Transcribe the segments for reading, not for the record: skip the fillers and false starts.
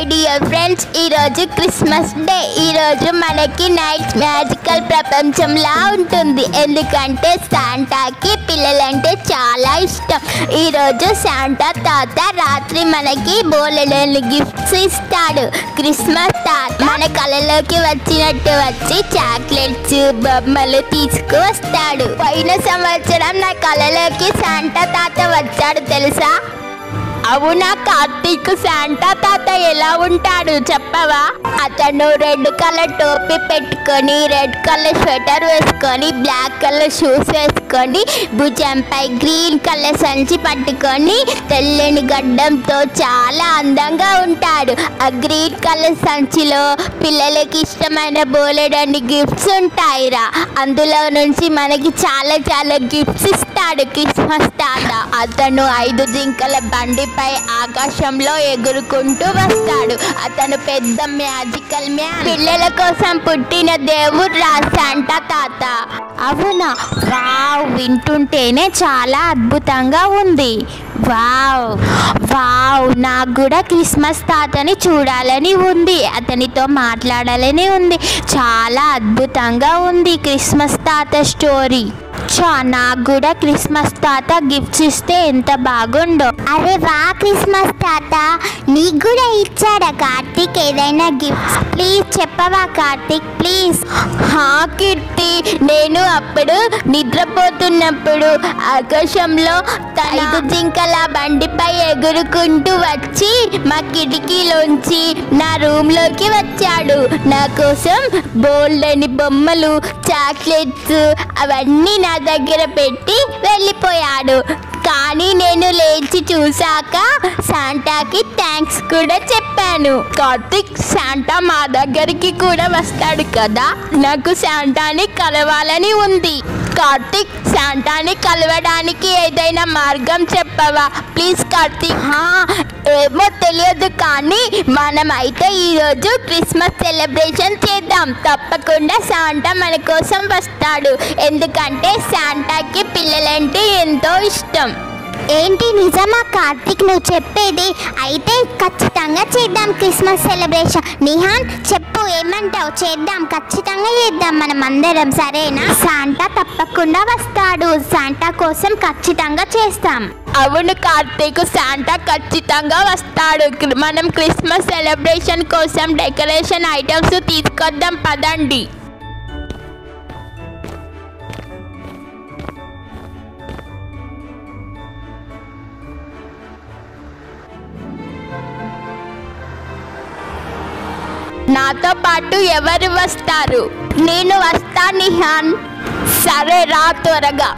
My dear friends, ఈరోజు Christmas day. ఈరోజు మనకి నైట్ మ్యాజికల్ ప్రపంచంలా ఉంటుంది. ఎందుకంటే శాంటాకి పిల్లలంటే చాలా ఇష్టం. ఈరోజు శాంటా తాత రాత్రి మనకి బోలెడన్ని గిఫ్ట్స్ ఇస్తాడు. క్రిస్మస్ తాత మన కళలోకి వచ్చినట్టు వచ్చి చాక్లెట్స్ బొమ్మలు తీసుకువస్తాడు. పోయిన సంవత్సరం నా కళలోకి శాంటా తాత వచ్చాడు తెలుసా? అవునా కార్తీక్, శాంటా తాత ఎలా ఉంటాడు చెప్పవా? అతను రెడ్ కలర్ టోపీ పెట్టుకొని, రెడ్ కలర్ స్వెటర్ వేసుకొని, బ్లాక్ కలర్ షూస్ వేసుకొని, భుజంపై గ్రీన్ కలర్ సంచి పట్టుకొని, తెల్లని గడ్డంతో చాలా అందంగా ఉంటాడు. ఆ గ్రీన్ కలర్ సంచిలో పిల్లలకి ఇష్టమైన బోలెడన్ని గిఫ్ట్స్ ఉంటాయిరా. అందులో నుంచి మనకి చాలా చాలా గిఫ్ట్స్ ఇస్తాడు క్రిస్మస్ తాత. అతను 5 జింకల బండి ఆకాశంలో ఎగురుకుంటూ వస్తాడు. అతను పెద్ద మ్యాజికల్ మ్యాన్. పిల్లల కోసం పుట్టిన దేవుడు రా శాంటా తాత. అవునా? వావ్, వింటుంటేనే చాలా అద్భుతంగా ఉంది. వావ్ వావ్, నాకు కూడా క్రిస్మస్ తాతని చూడాలని ఉంది, అతనితో మాట్లాడాలని ఉంది. చాలా అద్భుతంగా ఉంది క్రిస్మస్ తాత స్టోరీ. నాకు కూడా క్రిస్మస్ తాత గిఫ్ట్స్ ఇస్తే ఎంత బాగుండో. అరే వా, క్రిస్మస్ తాత నీకు కూడా ఇచ్చాడా కార్తీక్ ఏదైనా గిఫ్ట్స్? ప్లీజ్ చెప్పవా కార్తీక్, ప్లీజ్. హా కీర్తి, నేను అప్పుడు నిద్రపోతున్నప్పుడు ఆకాశంలో 5 జింకల బండిపై ఎగురుకుంటూ వచ్చి మా కిటికీలోంచి నా రూమ్లోకి వచ్చాడు. నా కోసం బోల్డని బొమ్మలు, చాక్లెట్స్ అవన్నీ నా దగ్గర పెట్టి వెళ్ళిపోయాడు. కానీ నేను లేచి చూశాక శాంటాకి థ్యాంక్స్ కూడా చెప్పాను. కార్తీక్, శాంటా మా దగ్గరికి కూడా వస్తాడు కదా, నాకు శాంటాని కలవాలని ఉంది. కార్తీక్, శాంటాని కలవడానికి ఏదైనా మార్గం చెప్పవా ప్లీజ్ కార్తీక్? ఏమో తెలియదు, కానీ మనమైతే ఈరోజు క్రిస్మస్ సెలబ్రేషన్ చేద్దాం. తప్పకుండా శాంటా మన కోసం వస్తాడు. ఎందుకంటే శాంటాకి పిల్లలంటే ఎంతో ఇష్టం. ఏంటి నిజమా కార్తీక్ నువ్వు చెప్పేది? అయితే ఖచ్చితంగా చేద్దాం క్రిస్మస్ సెలబ్రేషన్. నిహాన్ చెప్పు, ఏమంటావు? చేద్దాం, ఖచ్చితంగా చేద్దాం మనం అందరం, సరేనా? శాంటా తప్పకుండా వస్తాడు, శాంటా కోసం ఖచ్చితంగా చేస్తాం. అవును కార్తీక్, శాంటా ఖచ్చితంగా వస్తాడు. మనం క్రిస్మస్ సెలబ్రేషన్ కోసం డెకరేషన్ ఐటమ్స్ తీసుకొద్దాం పదండి. నాతో పాటు ఎవరు వస్తారు? నేను వస్తా నిహాన్. సరే రా త్వరగా.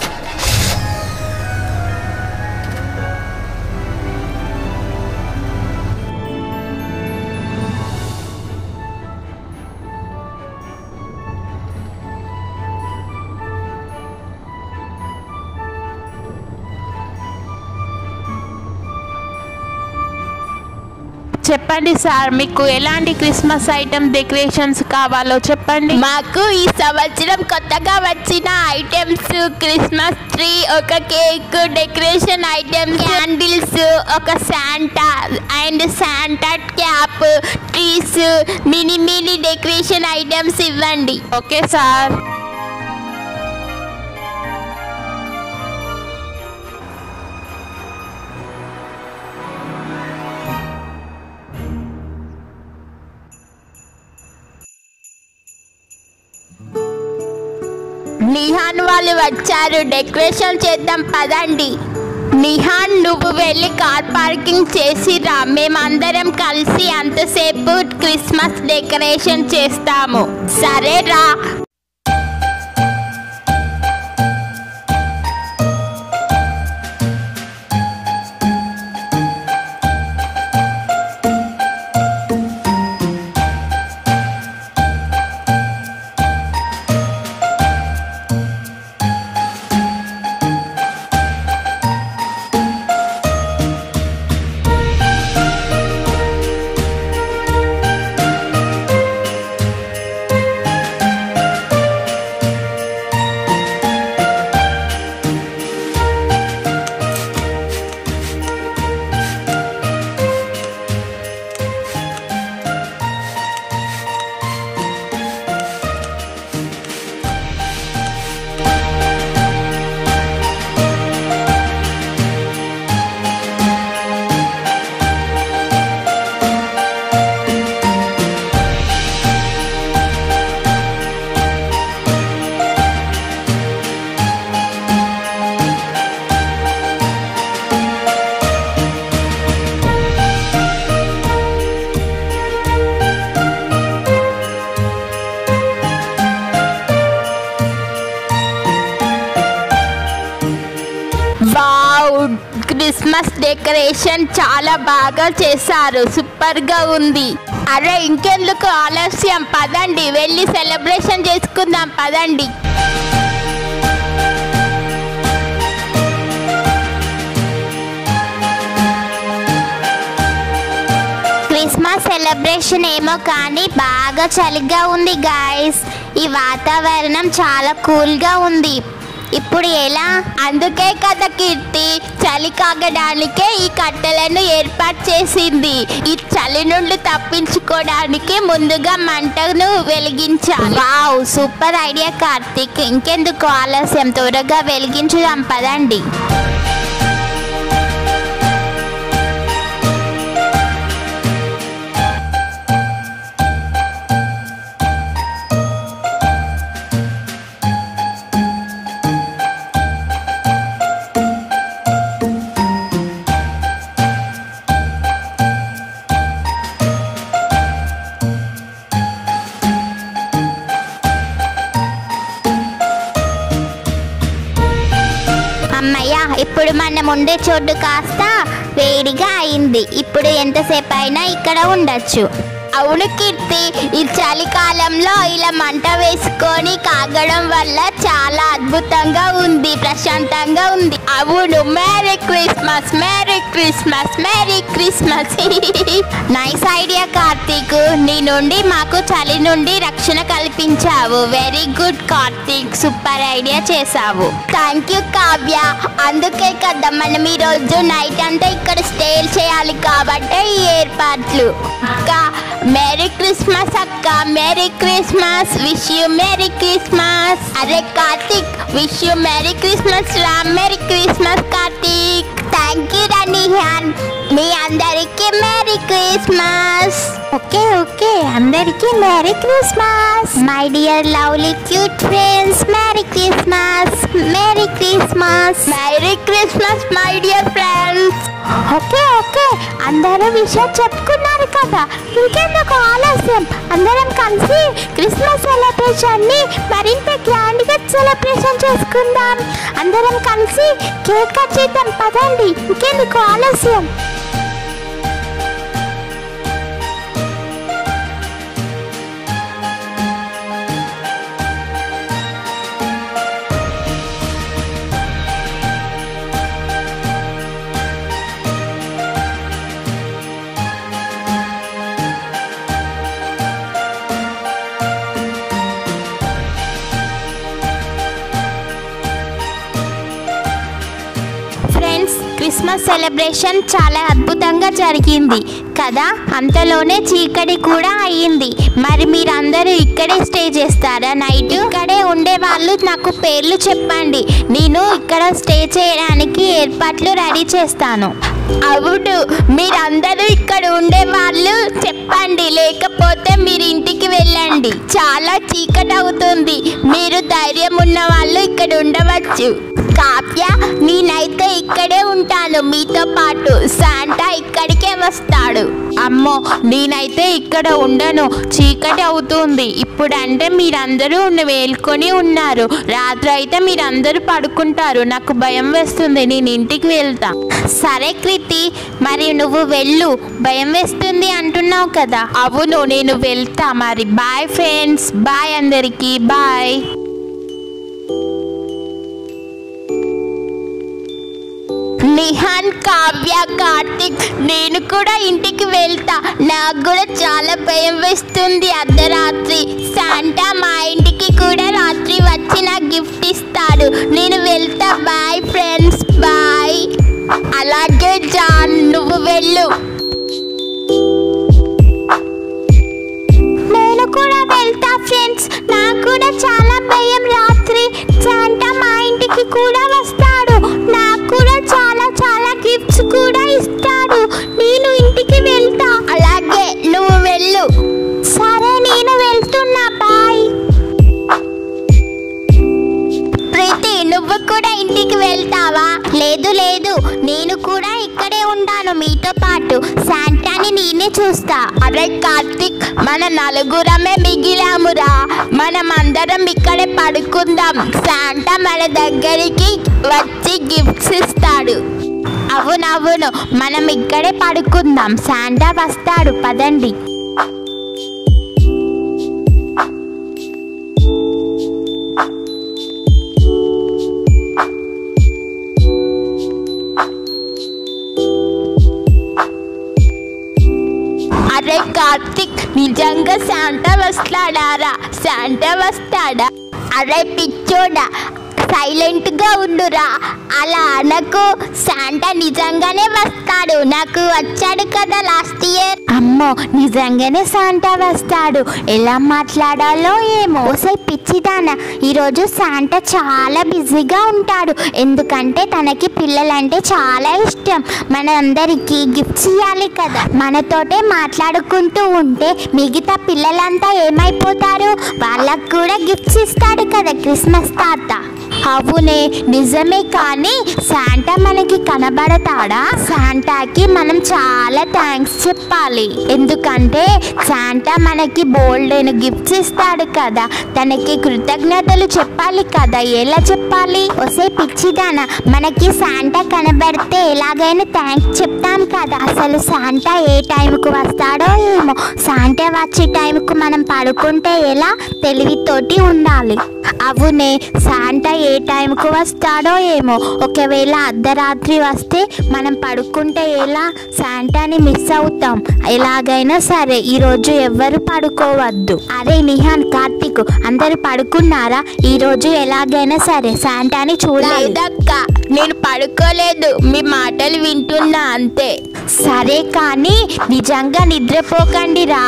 చెప్పండి సార్, మీకు ఎలాంటి క్రిస్మస్ ఐటమ్ డెకరేషన్స్ కావాలో చెప్పండి. మాకు ఈ సంవత్సరం కొత్తగా వచ్చిన ఐటమ్స్ క్రిస్మస్ ట్రీ, ఒక కేక్, డెకరేషన్ ఐటమ్స్, క్యాండిల్స్, ఒక Santa and Santa cap, trees, mini decoration items ఇవ్వండి. Okay sir. నిహాన్ వాళ్ళు వచ్చారు, డెకరేషన్ చేద్దాం పదండి. నిహాన్, నువ్వు వెళ్ళి కార్ పార్కింగ్ చేసి రా, మేమందరం కలిసి అంతసేపు క్రిస్మస్ డెకరేషన్ చేస్తాము. సరే రా. క్రిస్మస్ డెకరేషన్ చాలా బాగా చేశారు, సూపర్ గా ఉంది. అరే ఇంకెందుకు ఆలస్యం, పదండి వెళ్ళి సెలబ్రేషన్ చేసుకుందాం, పదండి. క్రిస్మస్ సెలబ్రేషన్ ఏమో కానీ బాగా చలిగా ఉంది గాయస్. ఈ వాతావరణం చాలా కూల్గా ఉంది. ఇప్పుడు ఎలా? అందుకే కదా కీర్తి చలి కాగడానికే ఈ కట్టెలను ఏర్పాటు చేసింది. ఈ చలి నుండి తప్పించుకోవడానికి ముందుగా మంటను వెలిగించాలి. Wow, super idea Karthik. ఇంకెందుకు ఆలస్యం, త్వరగా వెలిగించుదాం పదండి. అమ్మయ్య, ఇప్పుడు మనం ఉండే చోటు కాస్త వేడిగా అయింది. ఇప్పుడు ఎంతసేపు అయినా ఇక్కడ ఉండొచ్చు. అవును కీర్తి, ఈ చలికాలంలో ఇలా మంట వేసుకొని కాగడం వల్ల చాలా అద్భుతంగా ఉంది, ప్రశాంతంగా ఉంది. అవును, merry Christmas, merry Christmas, merry Christmas. Nice idea Karthik. నీ నుండి మాకు చలి నుండి రక్షణ కల్పించావు. Very good Karthik, super idea చేసావు. Thank you Kavya. అందుకే కదా మనం ఈరోజు నైట్ అంతా ఇక్కడ స్టే చేయాలి కాబట్టి ఈ ఏర్పాట్లు. అక్క మేరీ క్రిస్మస్, అక్క merry Christmas, wish you merry Christmas. అరే Karthik, wish you merry Christmas రా. Merry Christmas Karthik. Thank you Nihan. మీ అందరికీ మేరీ క్రిస్మస్. ఓకే, అందరికీ merry Christmas. My dear lovely cute friends, merry Christmas, merry Christmas, merry Christmas my dear friends. Okay, అందరూ విషయం చెప్పుకున్నారు కదా, ఇంకెందుకు ఆలస్యం, అందరం కలిసి క్రిస్మస్ సెలబ్రేషన్ ని మరింత గ్రాండ్ గా సెలబ్రేషన్ చేసుకుందాం. అందరం కలిసి కేక్ కట్ చేద్దాం పదండి, ఇంకెందుకు ఆలస్యం. క్రిస్మస్ సెలబ్రేషన్ చాలా అద్భుతంగా జరిగింది కదా. అంతలోనే చీకటి కూడా అయ్యింది. మరి మీరందరూ ఇక్కడే స్టే చేస్తారా నైట్? ఇక్కడే ఉండే వాళ్ళు నాకు పేర్లు చెప్పండి, నేను ఇక్కడ స్టే చేయడానికి ఏర్పాట్లు రెడీ చేస్తాను. అవును, మీరందరూ ఇక్కడ ఉండే వాళ్ళు చెప్పండి, లేకపోతే మీరు ఇంటికి వెళ్ళండి. చాలా చీకటి అవుతుంది, మీరు ధైర్యం ఉన్న వాళ్ళు ఇక్కడ ఉండవచ్చు. కావ్య, నేనైతే ఇక్కడే ఉంటాను మీతో పాటు, శాంటా ఇక్కడికే వస్తాడు. అమ్మో, నేనైతే ఇక్కడ ఉండను, చీకటి అవుతుంది. ఇప్పుడంటే మీరందరూ వేలుకొని ఉన్నారు, రాత్రి అయితే మీరందరూ పడుకుంటారు. నాకు భయం వేస్తుంది, నేను ఇంటికి వెళ్తా. సరే కృతి, మరి నువ్వు వెళ్ళు, భయం వేస్తుంది అంటున్నావు కదా. అవును, నేను వెళ్తా. మరి బాయ్ ఫ్రెండ్స్, బాయ్ అందరికీ, బాయ్. నిహాన్, కావ్య, కార్తిక్, నేను కూడా ఇంటికి వెళ్తా. నాకు కూడా చాలా భయం వేస్తుంది అర్ధరాత్రి. శాంటా మా ఇంటికి కూడా రాత్రి వచ్చి నాకు గిఫ్ట్ ఇస్తాడు. నేను వెళ్తా. Bye friends, bye. అలాగే జాన్, నువ్వు వెళ్ళు. నేను కూడా వెళ్తా ఫ్రెండ్స్, నాకు కూడా చాలా భయం రాత్రి. శాంటా మా ఇంటికి కూడా వస్తాడు, నాకు కూడా చాలా చాలా గిఫ్ట్స్ కూడా ఇస్తాడు. నేను ఇంటికి వెళ్తా. అలాగే, నువ్వు వెళ్ళు. సరే, నేను వెళ్తున్నా, బాయ్. ప్రీతి, నువ్వు కూడా ఇంటికి వెళ్తావా? లేదు లేదు, నేను కూడా ఇక్కడే ఉంటాను మీతో పాటు. శాంటాని నేనే చూస్తా. అరే కార్తిక్, మన నలుగురమే మిగిలామురా. మనం అందరం ఇక్కడే పడుకుందాం. శాంటా మన దగ్గరికి వచ్చి గిఫ్ట్స్ ఇస్తాడు. అవునవును, మనం ఇక్కడే పడుకుందాం, శాంటా వస్తాడు, పదండి. అరే కార్తిక్, నిజంగా శాంటా వస్తాడారా? శాంటా వస్తాడా? అరే పిచ్చోడా, సైలెంట్గా ఉండురా. అలా అనకు, శాంటా నిజంగానే వస్తాడు. నాకు వచ్చాడు కదా లాస్ట్ ఇయర్. అమ్మో, నిజంగానే శాంటా వస్తాడు, ఎలా మాట్లాడాలో ఏమో. ఓసై పిచ్చిదానా, ఈరోజు శాంటా చాలా బిజీగా ఉంటాడు, ఎందుకంటే తనకి పిల్లలంటే చాలా ఇష్టం. మన అందరికీ గిఫ్ట్స్ ఇవ్వాలి కదా. మనతోటే మాట్లాడుకుంటూ ఉంటే మిగతా పిల్లలంతా ఏమైపోతారు? వాళ్ళకు కూడా గిఫ్ట్స్ ఇస్తాడు కదా క్రిస్మస్ తాత. అవునే, నిజమే, కానీ శాంటా మనకి కనబడతాడా? శాంటాకి మనం చాలా థ్యాంక్స్ చెప్పాలి, ఎందుకంటే శాంటా మనకి బోల్డెన్ గిఫ్ట్స్ ఇస్తాడు కదా, తనకి కృతజ్ఞతలు చెప్పాలి కదా. ఎలా చెప్పాలి? ఒసే పిచ్చిదానా, మనకి శాంటా కనబడితే ఎలాగైనా థ్యాంక్స్ చెప్తాం కదా. అసలు శాంటా ఏ టైంకు వస్తాడో ఏమో. శాంటా వచ్చే టైంకు మనం పడుకుంటే ఎలా? తెలివితోటి ఉండాలి. అవునే, శాంటా ఏ టైంకు వస్తాడో ఏమో. ఒకవేళ అర్ధరాత్రి వస్తే మనం పడుకుంటే ఎలా? శాంటాని మిస్ అవుతాం. ఎలాగైనా సరే ఈరోజు ఎవ్వరు పడుకోవద్దు. అరే నిహాన్, కార్తిక్ అందరూ పడుకున్నారా? ఈరోజు ఎలాగైనా సరే శాంటాని చూడాలి. లేదక్క, నేను పడుకోలేదు, మీ మాటలు వింటున్నా అంతే. సరే కానీ నిజంగా నిద్రపోకండి రా.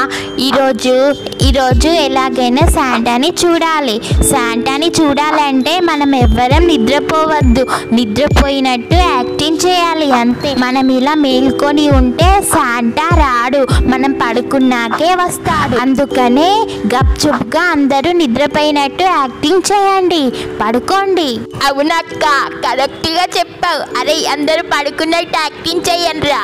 ఈరోజు ఎలాగైనా శాంటాని చూడాలి. శాంటాని చూడాలంటే మనం ఎవ్వరం నిద్రపోవద్దు, నిద్రపోయినట్టు యాక్టింగ్ చేయాలి అంతే. మనం ఇలా మేల్కొని ఉంటే శాంటా రాడు, మనం పడుకున్నాకే వస్తాడు. అందుకనే గప్చుప్గా అందరూ నిద్రపోయినట్టు యాక్టింగ్ చేయండి, పడుకోండి. అవునక్క, కరెక్ట్గా చెప్పావు. అరే అందరూ పడుకున్నట్టు యాక్టింగ్ చెయ్యండి రా.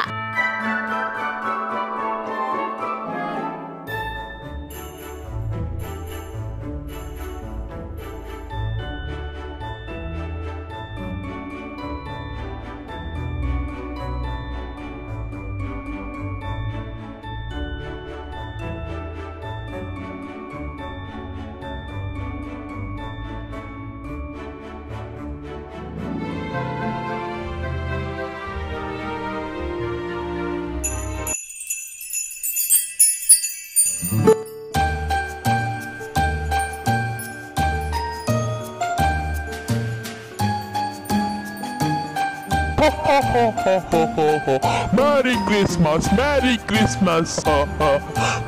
Merry Christmas, Merry Christmas,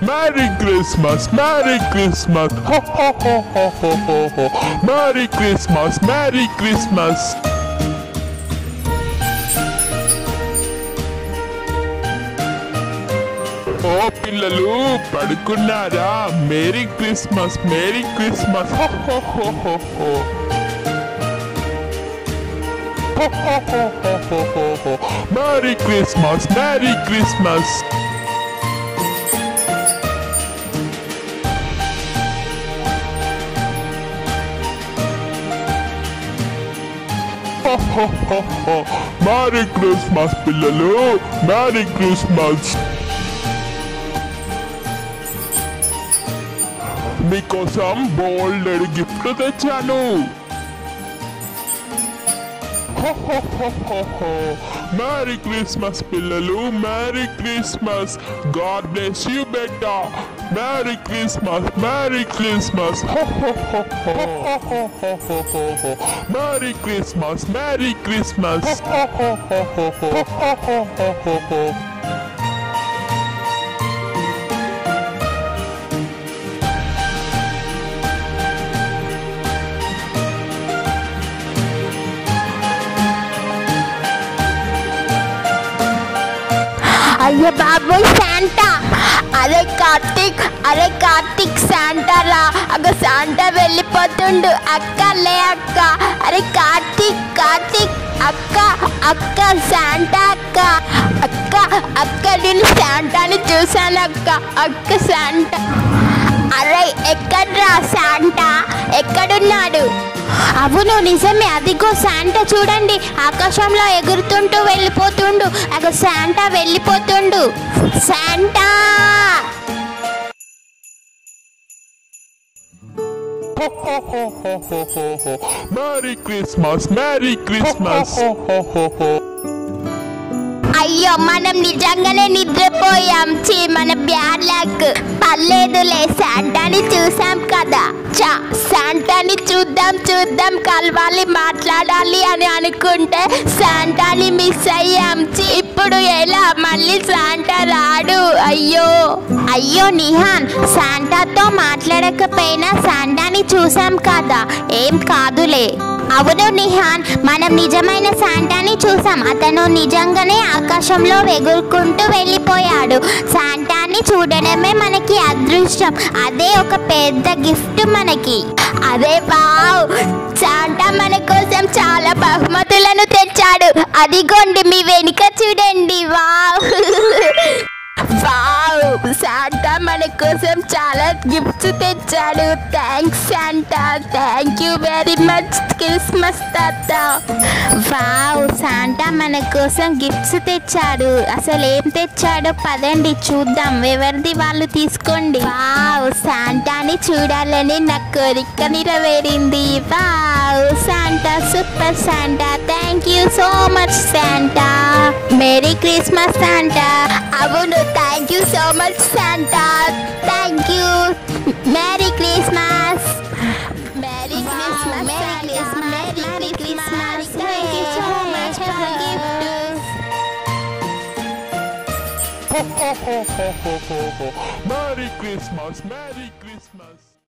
Merry Christmas, Merry Christmas, Merry Christmas, Merry Christmas. ఓ పిల్లలు పడుకున్నారా? Mary Christmas, merry Christmas. Merry Christmas, Merry Christmas. Merry Christmas పిల్లలు, Merry Christmas. మీకోసం బోల్డ్ గిఫ్ట్ తెచ్చాను. Merry Christmas పిల్లలు, Merry Christmas. God bless you beta. Merry Christmas, Merry Christmas. Merry Christmas, Merry Christmas. అయ్యో బాబోయ్, Santa! అరే Karthik Santa రా. అగ Santa వెళ్ళిపోతుండు. అక్క లే అక్క. అరే కార్తిక్ అక్క శాంటా అక్క నేను శాంటాని చూశాను అక్క శాంటా. అరే ఎక్కడ్రా శాంటా? ఎక్కడున్నాడు? అవును నిజమే, అదిగో శాంటా చూడండి ఆకాశంలో ఎగురుతుంటూ వెళ్ళిపోతుండు. అగో శాంటా వెళ్ళిపోతుండు. Santa Merry Christmas, Merry Christmas. అయ్యో మనం నిజంగానే నిద్రపోయాం. మన బ్యాడ్ లక్. పర్లేదులే, శాంటాని చూసాం కదా. శాంటాని చూద్దాం కలవాలి మాట్లాడాలి అని అనుకుంటే శాంటాని మిస్ అయ్యాం. ఇప్పుడు ఎలా? మళ్ళీ శాంటా రాడు. అయ్యో నిహాన్, శాంటాతో మాట్లాడకపోయినా శాంటాని చూసాం కదా, ఏం కాదులే. అవును నిహాన్, మనం నిజమైన శాంటాని చూసాం. అతను నిజంగానే ఆకాశంలో ఎగురుకుంటూ వెళ్ళిపోయాడు. శాంటాని చూడడమే మనకి అదృష్టం. అదే ఒక పెద్ద గిఫ్ట్ మనకి. అదే వావ్, శాంటా మన కోసం చాలా బహుమతులను తెచ్చాడు. అదిగోండి మీ వెనుక చూడండి. వావ్ వావ్, శాంటా మన కోసం చాలా గిఫ్ట్స్ తెచ్చాడు. Thanks Santa, thank you very much Christmas తాత. వావ్, శాంటా మన కోసం గిఫ్ట్స్ తెచ్చాడు. అసలు ఏం తెచ్చాడో పదండి చూద్దాం. ఎవరిది వాళ్ళు తీసుకోండి. వావ్, శాంటాని చూడాలని నా కోరిక నెరవేరింది. Wow, Santa super Santa, thank you so much Santa. Merry Christmas Santa. అవును, thank you so much Santa. Thank you. Merry Christmas. Merry Christmas, merry Christmas, thank you so much for gift. Merry Christmas, Merry